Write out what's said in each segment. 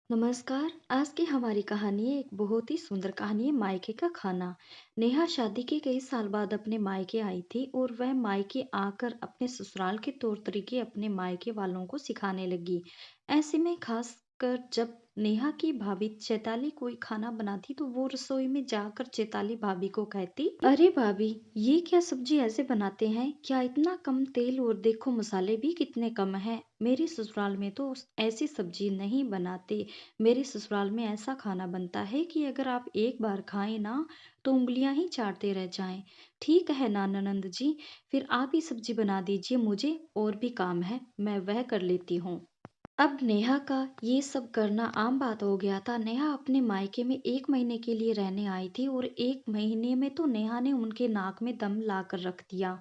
नमस्कार। आज की हमारी कहानी एक बहुत ही सुंदर कहानी है मायके का खाना। नेहा शादी के कई साल बाद अपने मायके आई थी और वह मायके आकर अपने ससुराल के तौर तरीके अपने मायके वालों को सिखाने लगी। ऐसे में खास कर जब नेहा की भाभी चैताली कोई खाना बनाती तो वो रसोई में जाकर चैताली भाभी को कहती, अरे भाभी, ये क्या सब्जी ऐसे बनाते हैं? क्या इतना कम तेल, और देखो मसाले भी कितने कम हैं। मेरे ससुराल में तो ऐसी सब्जी नहीं बनाते। मेरे ससुराल में ऐसा खाना बनता है कि अगर आप एक बार खाएं ना तो उंगलियां ही चाटते रह जाएं। ठीक है ना ननंद जी, फिर आप ही सब्जी बना दीजिए, मुझे और भी काम है, मैं वह कर लेती हूँ। अब नेहा का ये सब करना आम बात हो गया था। नेहा अपने मायके में 1 महीने के लिए रहने आई थी और 1 महीने में तो नेहा ने उनके नाक में दम ला कर रख दिया।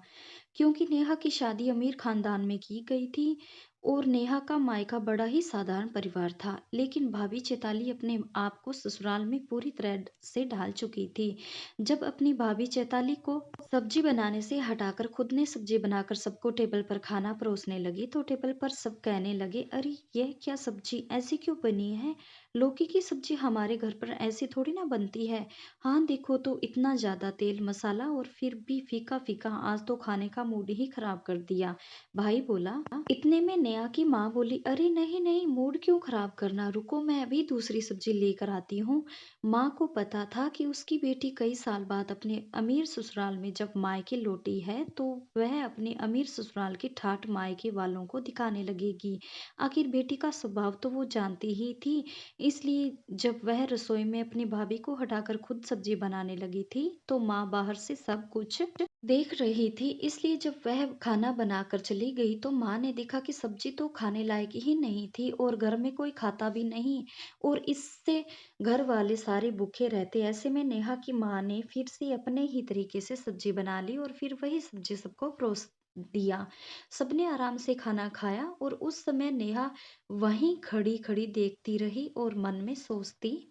क्योंकि नेहा की शादी अमीर खानदान में की गई थी और नेहा का मायका बड़ा ही साधारण परिवार था। लेकिन भाभी चैताली अपने आप को ससुराल में पूरी तरह से ढाल चुकी थी। जब अपनी भाभी चैताली को सब्जी बनाने से हटाकर खुद ने सब्जी बनाकर सबको टेबल पर खाना परोसने लगी तो टेबल पर सब कहने लगे, अरे यह क्या सब्जी ऐसी क्यों बनी है? लौकी की सब्जी हमारे घर पर ऐसी थोड़ी ना बनती है। हाँ देखो तो, इतना ज्यादा तेल मसाला और फिर भी फीका फीका, आज तो खाने का मूड ही खराब कर दिया। भाई बोला। इतने में नेहा की माँ बोली, अरे नहीं नहीं, मूड क्यों खराब करना, रुको मैं अभी दूसरी सब्जी लेकर आती हूँ। माँ को पता था कि उसकी बेटी कई साल बाद अपने अमीर ससुराल में जब मायके लौटी है तो वह अपने अमीर ससुराल की ठाठ मायके वालों को दिखाने लगेगी। आखिर बेटी का स्वभाव तो वो जानती ही थी। इसलिए जब वह रसोई में अपनी भाभी को हटाकर खुद सब्जी बनाने लगी थी तो माँ बाहर से सब कुछ देख रही थी। इसलिए जब वह खाना बनाकर चली गई तो माँ ने देखा कि सब्जी तो खाने लायक ही नहीं थी और घर में कोई खाता भी नहीं, और इससे घर वाले सारे भूखे रहते। ऐसे में नेहा की माँ ने फिर से अपने ही तरीके से सब्जी बना ली और फिर वही सब्जी सबको परोस दिया। सबने आराम से खाना खाया और उस समय नेहा वहीं खड़ी खड़ी देखती रही और मन में सोचती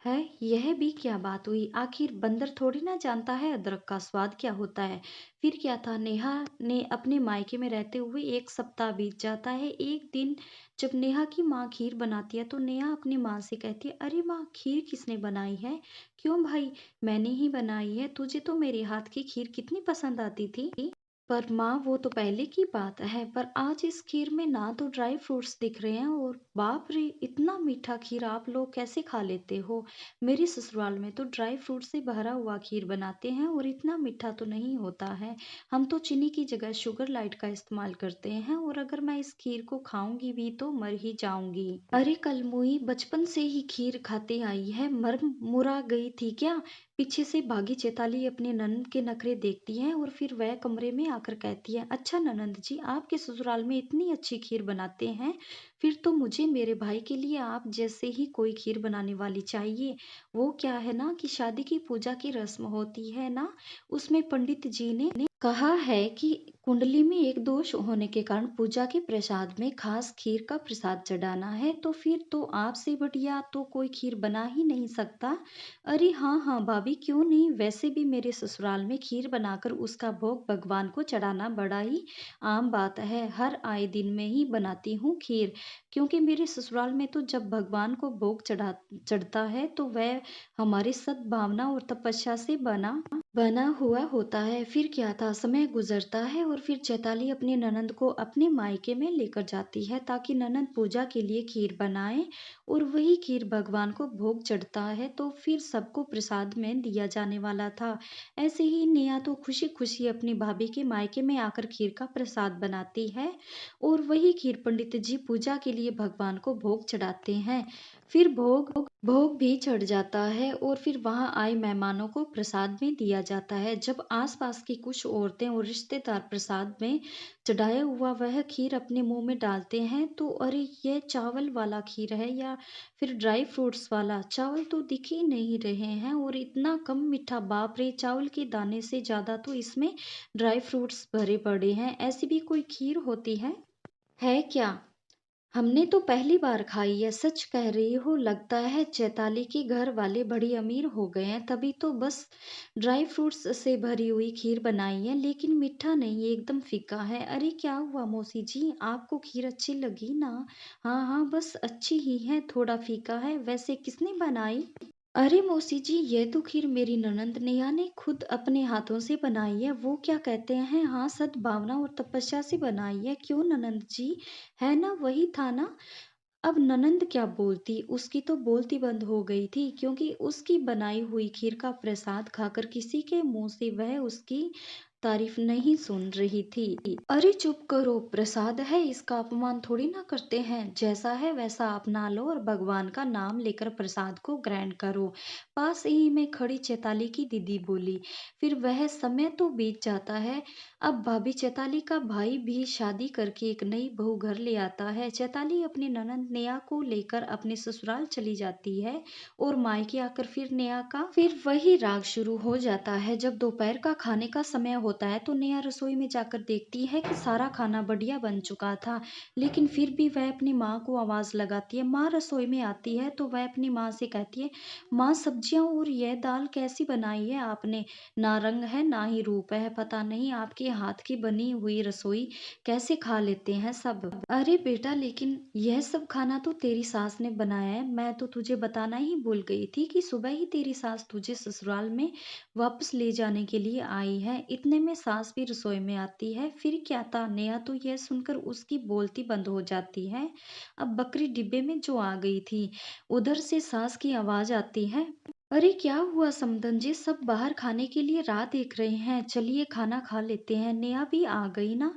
है, यह भी क्या बात हुई? आखिर बंदर थोड़ी ना जानता है अदरक का स्वाद क्या होता है। फिर क्या था, नेहा ने अपने मायके में रहते हुए 1 सप्ताह बीत जाता है। एक दिन जब नेहा की माँ खीर बनाती है तो नेहा अपनी माँ से कहती है, अरे माँ, खीर किसने बनाई है? क्यों भाई, मैंने ही बनाई है, तुझे तो मेरे हाथ की खीर कितनी पसंद आती थी। पर माँ, वो तो पहले की बात है, पर आज इस खीर में ना तो ड्राई फ्रूट्स दिख रहे हैं, और बाप रे, इतना मीठा खीर आप लोग कैसे खा लेते हो? मेरे ससुराल में तो ड्राई फ्रूट से भरा हुआ खीर बनाते हैं और इतना मीठा तो नहीं होता है। हम तो चीनी की जगह शुगर लाइट का इस्तेमाल करते हैं, और अगर मैं इस खीर को खाऊंगी भी तो मर ही जाऊंगी। अरे कलमुई, बचपन से ही खीर खाते आई है, मर मुरा गई थी क्या? पीछे से भागी चैताली अपने ननद के नखरे देखती है और फिर वह कमरे में आकर कहती है, अच्छा ननद जी, आपके ससुराल में इतनी अच्छी खीर बनाते हैं, फिर तो मुझे मेरे भाई के लिए आप जैसे ही कोई खीर बनाने वाली चाहिए। वो क्या है ना कि शादी की पूजा की रस्म होती है ना, उसमें पंडित जी ने कहा है कि कुंडली में एक दोष होने के कारण पूजा के प्रसाद में खास खीर का प्रसाद चढ़ाना है, तो फिर तो आपसे बढ़िया तो कोई खीर बना ही नहीं सकता। अरे हाँ हाँ भाभी, क्यों नहीं, वैसे भी मेरे ससुराल में खीर बनाकर उसका भोग भगवान को चढ़ाना बड़ा ही आम बात है। हर आए दिन में ही बनाती हूँ खीर, क्योंकि मेरे ससुराल में तो जब भगवान को भोग चढ़ता है तो वह हमारी सद्भावना और तपस्या से बना बना हुआ होता है। फिर क्या था, समय गुजरता है और फिर चैताली अपनी ननंद को अपने मायके में लेकर जाती है ताकि ननंद पूजा के लिए खीर बनाए, और वही खीर भगवान को भोग चढ़ता है तो फिर सबको प्रसाद में दिया जाने वाला था। ऐसे ही नेहा तो खुशी खुशी अपनी भाभी के मायके में आकर खीर का प्रसाद बनाती है और वही खीर पंडित जी पूजा के लिए भगवान को भोग चढ़ाते हैं। फिर भोग भोग भी चढ़ जाता है और फिर वहां आए मेहमानों को प्रसाद में दिया जाता है। जब आसपास की कुछ औरतें और रिश्तेदार प्रसाद में चढ़ाया हुआ वह खीर अपने मुंह में डालते हैं तो अरे, यह चावल वाला खीर है या फिर ड्राई फ्रूट्स वाला? चावल तो दिख ही नहीं रहे हैं और इतना कम मीठा, बाप रे, चावल के दाने से ज्यादा तो इसमें ड्राई फ्रूट्स भरे पड़े हैं। ऐसी भी कोई खीर होती है क्या? हमने तो पहली बार खाई है, सच कह रही हो। लगता है चैताली के घर वाले बड़ी अमीर हो गए हैं, तभी तो बस ड्राई फ्रूट्स से भरी हुई खीर बनाई है, लेकिन मीठा नहीं, एकदम फीका है। अरे क्या हुआ मौसी जी, आपको खीर अच्छी लगी ना? हाँ हाँ, बस अच्छी ही है, थोड़ा फीका है। वैसे किसने बनाई? अरे मौसी जी, ये तो खीर मेरी ननंद नेहा ने खुद अपने हाथों से बनाई है। वो क्या कहते हैं, हाँ, सद्भावना और तपस्या से बनाई है। क्यों ननंद जी, है ना, वही था ना? अब ननंद क्या बोलती, उसकी तो बोलती बंद हो गई थी, क्योंकि उसकी बनाई हुई खीर का प्रसाद खाकर किसी के मुंह से वह उसकी तारीफ नहीं सुन रही थी। अरे चुप करो, प्रसाद है, इसका अपमान थोड़ी ना करते हैं। जैसा है वैसा अपना लो और भगवान का नाम लेकर प्रसाद को ग्रहण करो। पास ही में खड़ी चैताली की दीदी बोली। फिर वह समय तो बीत जाता है। अब भाभी चैताली का भाई भी शादी करके एक नई बहू घर ले आता है। चैताली अपनी ननंद नेहा को लेकर अपने ससुराल चली जाती है और मायके आकर फिर वही राग शुरू हो जाता है। जब दोपहर का खाने का समय होता है तो नेहा रसोई में जाकर देखती है कि सारा खाना बढ़िया बन चुका था, लेकिन फिर भी वह अपनी माँ को आवाज लगाती है। माँ रसोई में आती है तो वह अपनी माँ से कहती है, माँ सब्जियां और यह दाल कैसी बनाई है आपने? ना रंग है ना ही रूप है, पता नहीं आपके हाथ की बनी हुई रसोई कैसे खा लेते हैं सब। अरे बेटा, लेकिन यह सब खाना तो तेरी सास ने बनाया है। मैं तो तुझे बताना ही भूल गई थी कि सुबह ही तेरी सास तुझे ससुराल में वापस ले जाने के लिए आई है। इतने में सास भी रसोई में आती है। फिर क्या था, नेहा तो यह सुनकर उसकी बोलती बंद हो जाती है। अब बकरी डिब्बे में जो आ गई थी, उधर से सास की आवाज आती है। अरे क्या हुआ समदन जी, सब बाहर खाने के लिए राह देख रहे हैं, चलिए खाना खा लेते हैं। नेहा भी आ गई ना?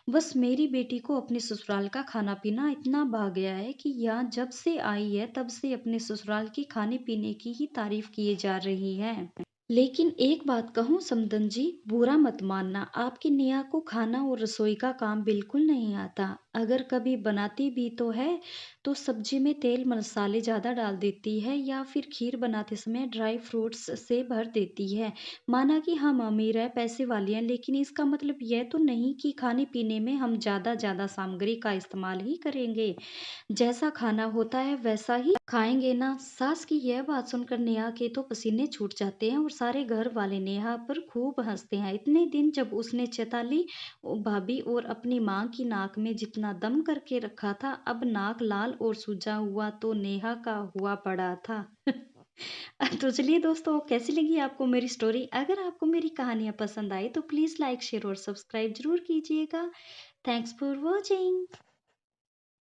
बस मेरी बेटी को अपने ससुराल का खाना पीना इतना भा गया है कि यहाँ जब से आई है तब से अपने ससुराल की खाने पीने की ही तारीफ किए जा रही है। लेकिन एक बात कहूँ समदन जी, बुरा मत मानना, आपकी नेहा को खाना और रसोई का काम बिल्कुल नहीं आता। अगर कभी बनाती भी तो है, तो सब्जी में तेल मसाले ज़्यादा डाल देती है या फिर खीर बनाते समय ड्राई फ्रूट्स से भर देती है। माना कि हम अमीर है, पैसे वाले हैं, लेकिन इसका मतलब यह तो नहीं कि खाने पीने में हम ज़्यादा ज़्यादा सामग्री का इस्तेमाल ही करेंगे। जैसा खाना होता है वैसा ही खाएंगे ना। सास की यह बात सुनकर नेहा के तो पसीने छूट जाते हैं और सारे घर वाले नेहा पर खूब हंसते हैं। इतने दिन जब उसने चैताली भाभी और अपनी माँ की नाक में जितना दम करके रखा था, अब नाक लाल और सूजा हुआ तो नेहा का हुआ पड़ा था। तो चलिए दोस्तों, कैसी लगी आपको मेरी स्टोरी? अगर आपको मेरी कहानियां पसंद आई तो प्लीज लाइक शेयर और सब्सक्राइब जरूर कीजिएगा। Thanks for watching.